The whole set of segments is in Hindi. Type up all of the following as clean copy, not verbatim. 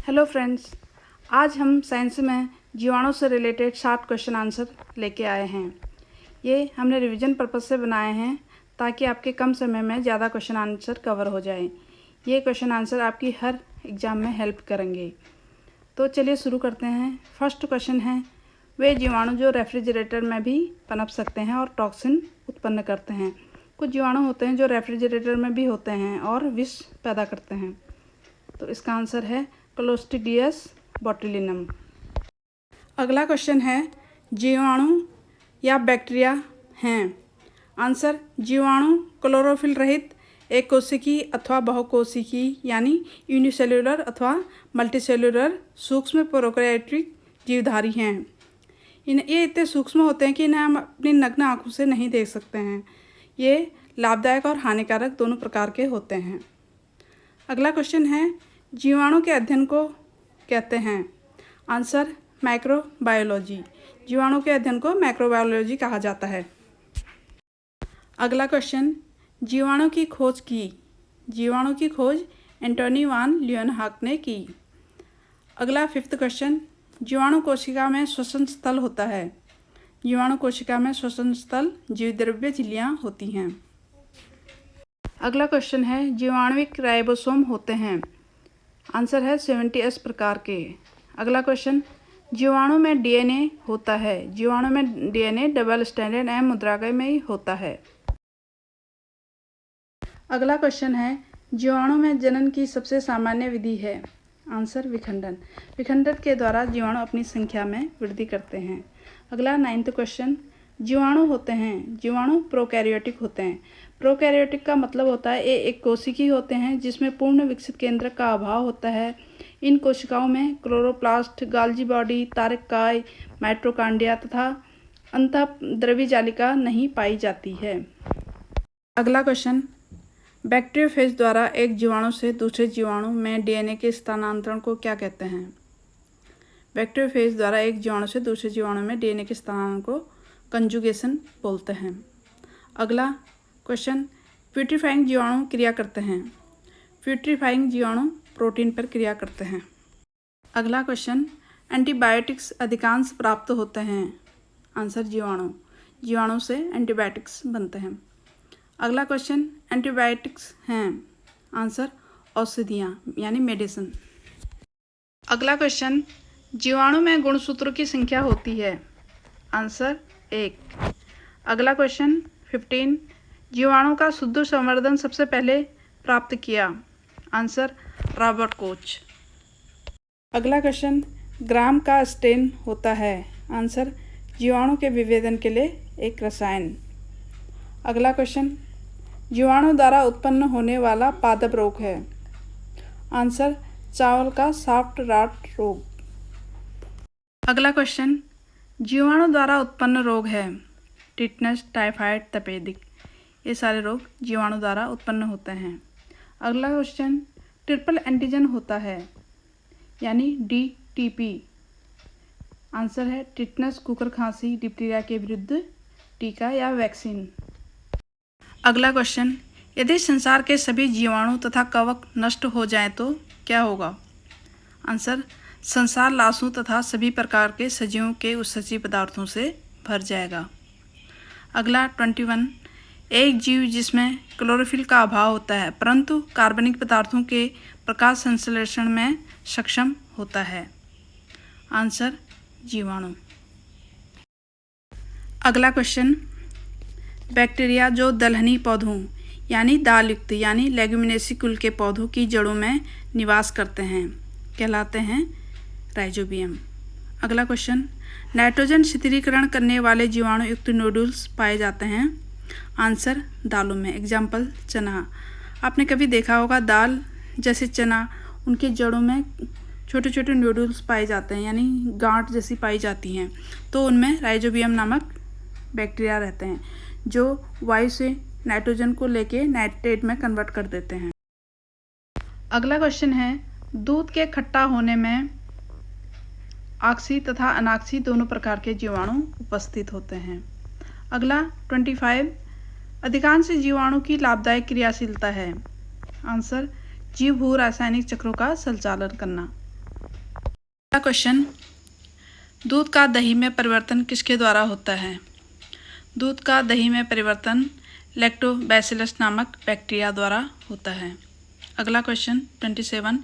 हेलो फ्रेंड्स, आज हम साइंस में जीवाणु से रिलेटेड 60 क्वेश्चन आंसर लेके आए हैं। ये हमने रिवीजन पर्पस से बनाए हैं ताकि आपके कम समय में ज़्यादा क्वेश्चन आंसर कवर हो जाए। ये क्वेश्चन आंसर आपकी हर एग्ज़ाम में हेल्प करेंगे। तो चलिए शुरू करते हैं। फर्स्ट क्वेश्चन है, वे जीवाणु जो रेफ्रिजरेटर में भी पनप सकते हैं और टॉक्सिन उत्पन्न करते हैं। कुछ जीवाणु होते हैं जो रेफ्रिजरेटर में भी होते हैं और विष पैदा करते हैं। तो इसका आंसर है क्लोस्ट्रीडियस बोtulinum। अगला क्वेश्चन है, जीवाणु या बैक्टीरिया हैं। आंसर, जीवाणु क्लोरोफिल रहित एक कोशिकी अथवा बहुकोशिकी यानी यूनिसेल्युलर अथवा मल्टीसेल्युलर सूक्ष्म प्रोकैरियोटिक जीवधारी हैं। ये इतने सूक्ष्म होते हैं कि इन्हें हम अपनी नग्न आंखों से नहीं देख सकते हैं। ये लाभदायक और हानिकारक दोनों प्रकार के होते हैं। अगला क्वेश्चन है, जीवाणु के अध्ययन को कहते हैं। Answer, microbiology. जीवाणु के अध्ययन को माइक्रोबायोलॉजी कहा जाता है। अगला क्वेश्चन, जीवाणु की खोज की। जीवाणु की खोज एंटोनी वान ल्यूएनहॉक ने की। अगला फिफ्थ क्वेश्चन, जीवाणु कोशिका में श्वसन स्थल होता है। जीवाणु कोशिका में श्वसन स्थल जीवद्रव्य झिल्लियाँ होती हैं। अगला क्वेश्चन है, जीवाणुविक राइबोसोम होते हैं। आंसर है 70S प्रकार के। अगला क्वेश्चन, जीवाणु में डीएनए होता है। जीवाणु में डीएनए डबल स्ट्रैंडेड एवं मुद्राकय में ही होता है। अगला क्वेश्चन है, जीवाणु में जनन की सबसे सामान्य विधि है। आंसर, विखंडन। विखंडन के द्वारा जीवाणु अपनी संख्या में वृद्धि करते हैं। अगला 9th क्वेश्चन, जीवाणु होते हैं। जीवाणु प्रोकैरियोटिक होते हैं। प्रोकैरियोटिक का मतलब होता है ये एक कोशिकी होते हैं जिसमें पूर्ण विकसित केंद्रक का अभाव होता है। इन कोशिकाओं में क्लोरोप्लास्ट, गाल्जी बॉडी, तारकाय, माइटोकॉन्ड्रिया तथा अंतःद्रवी जालिका नहीं पाई जाती है। अगला क्वेश्चन, बैक्टीरियोफेज द्वारा एक जीवाणु से दूसरे जीवाणु में डीएनए के स्थानांतरण को क्या कहते हैं। बैक्टीरियोफेज द्वारा एक जीवाणु से दूसरे जीवाणु में डीएनए के स्थानांतरण को कंजुगेशन बोलते हैं। अगला क्वेश्चन, प्यूट्रीफाइंग जीवाणु क्रिया करते हैं। प्यूट्रीफाइंग जीवाणु प्रोटीन पर क्रिया करते हैं। अगला क्वेश्चन, एंटीबायोटिक्स अधिकांश प्राप्त होते हैं। आंसर, जीवाणु से एंटीबायोटिक्स बनते हैं। अगला क्वेश्चन, एंटीबायोटिक्स हैं। आंसर, औषधियाँ यानी मेडिसिन। अगला क्वेश्चन, जीवाणु में गुणसूत्रों की संख्या होती है। आंसर, 1। अगला क्वेश्चन 15, जीवाणु का शुद्ध संवर्धन सबसे पहले प्राप्त किया। Answer, Robert Koch. अगला क्वेश्चन, ग्राम का स्टेन होता है। आंसर, जीवाणु के विभेदन के लिए एक रसायन। अगला क्वेश्चन, जीवाणु द्वारा उत्पन्न होने वाला पादप रोग है। आंसर, चावल का सॉफ्ट रॉट रोग। अगला क्वेश्चन, जीवाणु द्वारा उत्पन्न रोग है। टिटनस, टाइफाइड, तपेदिक, ये सारे रोग जीवाणु द्वारा उत्पन्न होते हैं। अगला क्वेश्चन, ट्रिपल एंटीजन होता है यानी DTP। आंसर है, टिटनस, कुकर खांसी, डिप्टीरिया के विरुद्ध टीका या वैक्सीन। अगला क्वेश्चन, यदि संसार के सभी जीवाणु तथा कवक नष्ट हो जाएं तो क्या होगा। आंसर, संसार लाशों तथा सभी प्रकार के सजीवों के उत्सर्जी पदार्थों से भर जाएगा। अगला 21, एक जीव जिसमें क्लोरोफिल का अभाव होता है परंतु कार्बनिक पदार्थों के प्रकाश संश्लेषण में सक्षम होता है। आंसर, जीवाणु। अगला क्वेश्चन, बैक्टीरिया जो दलहनी पौधों यानी दालयुक्त यानी लेग्यूमिनेसी कुल के पौधों की जड़ों में निवास करते हैं कहलाते हैं राइजोबियम। अगला क्वेश्चन, नाइट्रोजन शिथिलीकरण करने वाले जीवाणु युक्त नोडुल्स पाए जाते हैं। आंसर, दालों में। एग्जाम्पल, चना। आपने कभी देखा होगा दाल जैसे चना, उनके जड़ों में छोटे छोटे नोडुल्स पाए जाते हैं यानी गांठ जैसी पाई जाती हैं। तो उनमें राइजोबियम नामक बैक्टीरिया रहते हैं जो वायु से नाइट्रोजन को लेके नाइट्रेट में कन्वर्ट कर देते हैं। अगला क्वेश्चन है, दूध के खट्टा होने में ऑक्सी तथा अनाक्सी दोनों प्रकार के जीवाणु उपस्थित होते हैं। अगला 25, अधिकांश जीवाणु की लाभदायक क्रियाशीलता है। आंसर, जीव भू रासायनिक चक्रों का संचालन करना। अगला क्वेश्चन, दूध का दही में परिवर्तन किसके द्वारा होता है? दूध का दही में परिवर्तन लैक्टोबैसिलस नामक बैक्टीरिया द्वारा होता है। अगला क्वेश्चन 27,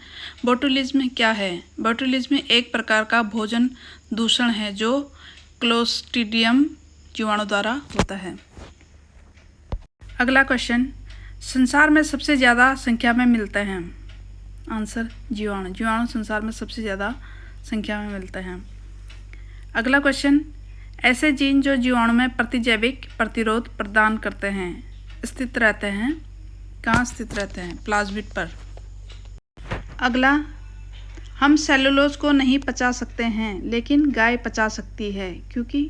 बोटुलिज्म क्या है? बोटुलिज्म एक प्रकार का भोजन दूषण है जो क्लोस्ट्रीडियम जीवाणु द्वारा होता है। अगला क्वेश्चन, संसार में सबसे ज़्यादा संख्या में मिलते हैं? आंसर जीवाणु। जीवाणु संसार में सबसे ज़्यादा संख्या में मिलते हैं। अगला क्वेश्चन, ऐसे जीन जो जीवाणु में प्रतिजैविक प्रतिरोध प्रदान करते हैं स्थित रहते हैं, कहाँ स्थित रहते हैं? प्लाज्मिड पर। अगला, हम सेलुलोज को नहीं पचा सकते हैं लेकिन गाय पचा सकती है, क्योंकि?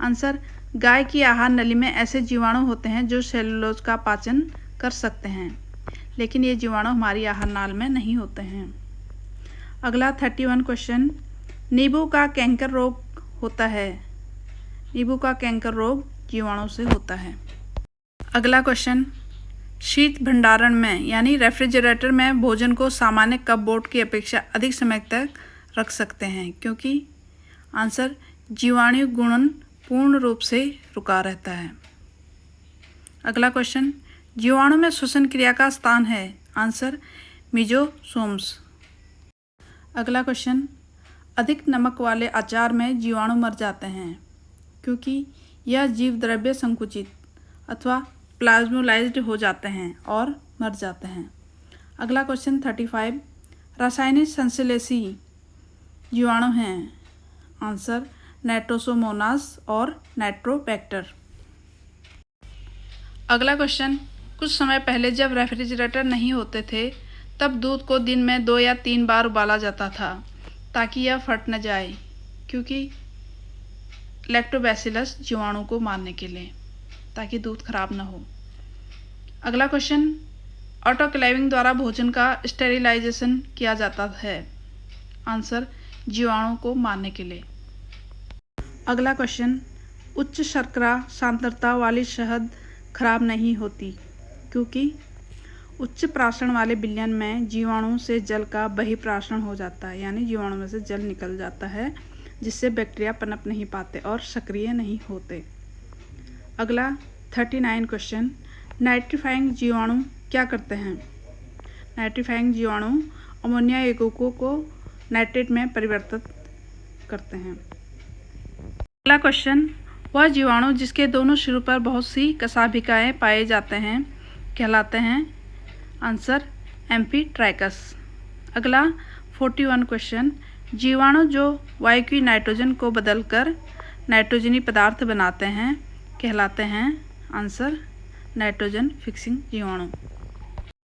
आंसर, गाय की आहार नली में ऐसे जीवाणु होते हैं जो सेलुलोज का पाचन कर सकते हैं, लेकिन ये जीवाणु हमारी आहार नाल में नहीं होते हैं। अगला 31 क्वेश्चन, नींबू का कैंकर रोग होता है? नींबू का कैंकर रोग जीवाणु से होता है। अगला क्वेश्चन, शीत भंडारण में यानी रेफ्रिजरेटर में भोजन को सामान्य कपबोर्ड की अपेक्षा अधिक समय तक रख सकते हैं, क्योंकि? आंसर, जीवाणु गुणन पूर्ण रूप से रुका रहता है। अगला क्वेश्चन, जीवाणु में श्वसन क्रिया का स्थान है? आंसर, मीजोसोम्स। अगला क्वेश्चन, अधिक नमक वाले अचार में जीवाणु मर जाते हैं, क्योंकि यह जीव द्रव्य संकुचित अथवा प्लाज्मोलाइज्ड हो जाते हैं और मर जाते हैं। अगला क्वेश्चन 35, रासायनिक संश्लेषी जीवाणु हैं? आंसर, नाइट्रोसोमोनास और नाइट्रोबैक्टर। अगला क्वेश्चन, कुछ समय पहले जब रेफ्रिजरेटर नहीं होते थे तब दूध को दिन में 2 या 3 बार उबाला जाता था ताकि यह फट न जाए, क्योंकि? लैक्टोबैसिलस जीवाणु को मारने के लिए, ताकि दूध खराब ना हो। अगला क्वेश्चन, ऑटोक्लेविंग द्वारा भोजन का स्टेरिलाइजेशन किया जाता है? आंसर, जीवाणु को मारने के लिए। अगला क्वेश्चन, उच्च शर्करा सांद्रता वाली शहद खराब नहीं होती, क्योंकि? उच्च प्राशन वाले विलयन में जीवाणु से जल का बहिर्प्राशन हो जाता है, यानी जीवाणु में से जल निकल जाता है, जिससे बैक्टीरिया पनप नहीं पाते और सक्रिय नहीं होते। अगला 39 क्वेश्चन, नाइट्रीफाइंग जीवाणु क्या करते हैं? नाइट्रीफाइंग जीवाणु अमोनिया यौगिकों को नाइट्रेट में परिवर्तित करते हैं। अगला क्वेश्चन, वह जीवाणु जिसके दोनों सिरों पर बहुत सी कशाभिकाएँ पाए जाते हैं कहलाते हैं? Answer, amphitrichous. अगला 41 क्वेश्चन, जीवाणु जो वायु की नाइट्रोजन को बदलकर नाइट्रोजनी पदार्थ बनाते हैं कहलाते हैं? आंसर, नाइट्रोजन फिक्सिंग जीवाणु।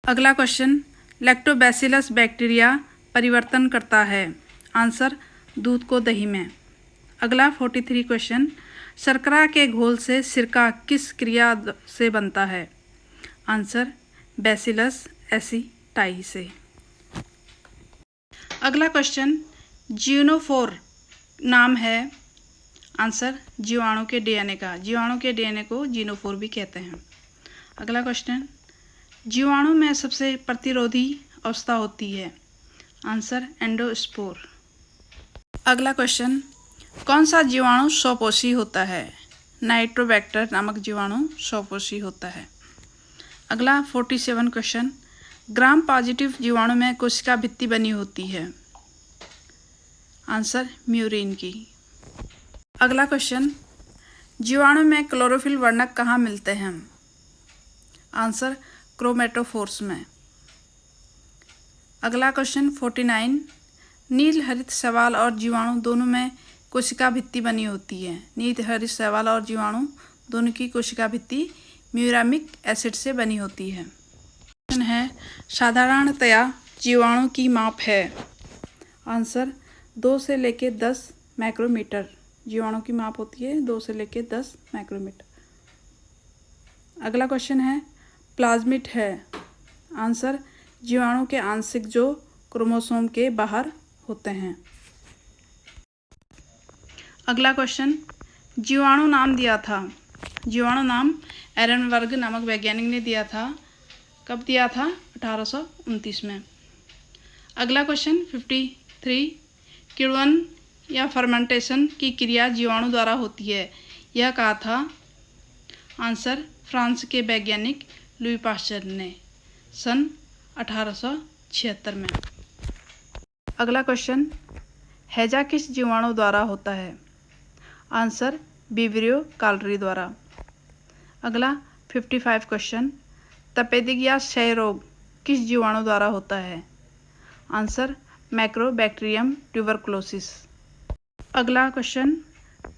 अगला क्वेश्चन, लैक्टोबैसिलस बैक्टीरिया परिवर्तन करता है? आंसर, दूध को दही में। अगला 43 क्वेश्चन, शर्करा के घोल से सिरका किस क्रिया से बनता है? आंसर, बैसिलस एसीटाई से। अगला क्वेश्चन, जीनोफोर नाम है? आंसर, जीवाणु के डीएनए का। जीवाणु के डीएनए को जीनोफोर भी कहते हैं। अगला क्वेश्चन, जीवाणु में सबसे प्रतिरोधी अवस्था होती है? Answer, endospore. अगला क्वेश्चन, कौन सा जीवाणु स्वपोषी होता है? नाइट्रोबैक्टर नामक जीवाणु स्वपोषी होता है। अगला 47 क्वेश्चन, ग्राम पॉजिटिव जीवाणु में कोशिका भित्ति बनी होती है? आंसर, म्यूरिन की। अगला क्वेश्चन, जीवाणु में क्लोरोफिल वर्णक कहाँ मिलते हैं? आंसर, क्रोमेटोफोर्स में। अगला क्वेश्चन 49, नील हरित शैवाल और जीवाणु दोनों में कोशिका भित्ति बनी होती है। नील हरित शैवाल और जीवाणु दोनों की कोशिका भित्ति म्यूरामिक एसिड से बनी होती है। प्रश्न है, साधारणतया जीवाणु की माप है? आंसर, 2 से लेकर 10 माइक्रोमीटर। जीवाणु की माप होती है 2 से लेकर 10 माइक्रोमीटर। अगला क्वेश्चन है, प्लाज्मिड है? आंसर, जीवाणु के आंशिक जो क्रोमोसोम के बाहर होते हैं। अगला क्वेश्चन, जीवाणु नाम दिया था? जीवाणु नाम एरनबर्ग नामक वैज्ञानिक ने दिया था। कब दिया था? 1829 में। अगला क्वेश्चन 53, किण्वन या फर्मेंटेशन की क्रिया जीवाणु द्वारा होती है, यह कहा था? आंसर फ्रांस के वैज्ञानिक लुई पास्चर ने सन 1876 में। अगला क्वेश्चन, हैजा किस जीवाणु द्वारा होता है? आंसर विब्रियो कैलरी द्वारा। अगला 55 क्वेश्चन, तपेदिक या क्षय रोग किस जीवाणु द्वारा होता है? Answer mycobacterium tuberculosis. अगला क्वेश्चन,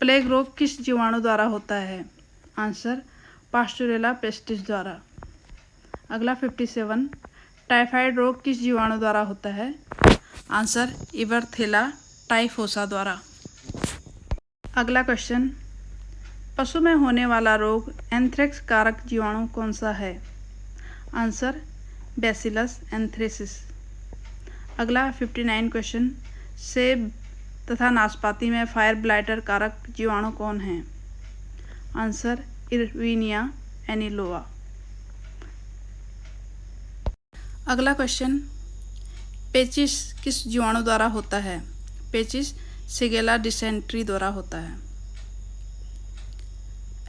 प्लेग रोग किस जीवाणु द्वारा होता है? आंसर पास्टुरेला पेस्टिस द्वारा। अगला 57, टाइफाइड रोग किस जीवाणु द्वारा होता है? आंसर इबरथेला टाइफोसा द्वारा। अगला क्वेश्चन, पशु में होने वाला रोग एंथ्रेक्स कारक जीवाणु कौन सा है? Answer bacillus anthracis. अगला 59 क्वेश्चन, सेब तथा नाशपाती में फायर ब्लाइटर कारक जीवाणु कौन है? आंसर इरविनिया एनिलोआ। अगला क्वेश्चन, पेचिस किस जीवाणु द्वारा होता है? पेचिस शिगेला डिसेंट्री द्वारा होता है।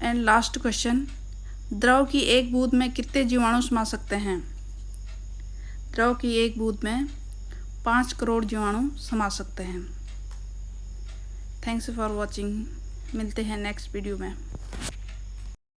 एंड लास्ट क्वेश्चन, द्रव की एक बूंद में कितने जीवाणु समा सकते हैं? द्रव की एक बूंद में 5 करोड़ जीवाणु समा सकते हैं। Thanks for watching. मिलते हैं नेक्स्ट वीडियो में।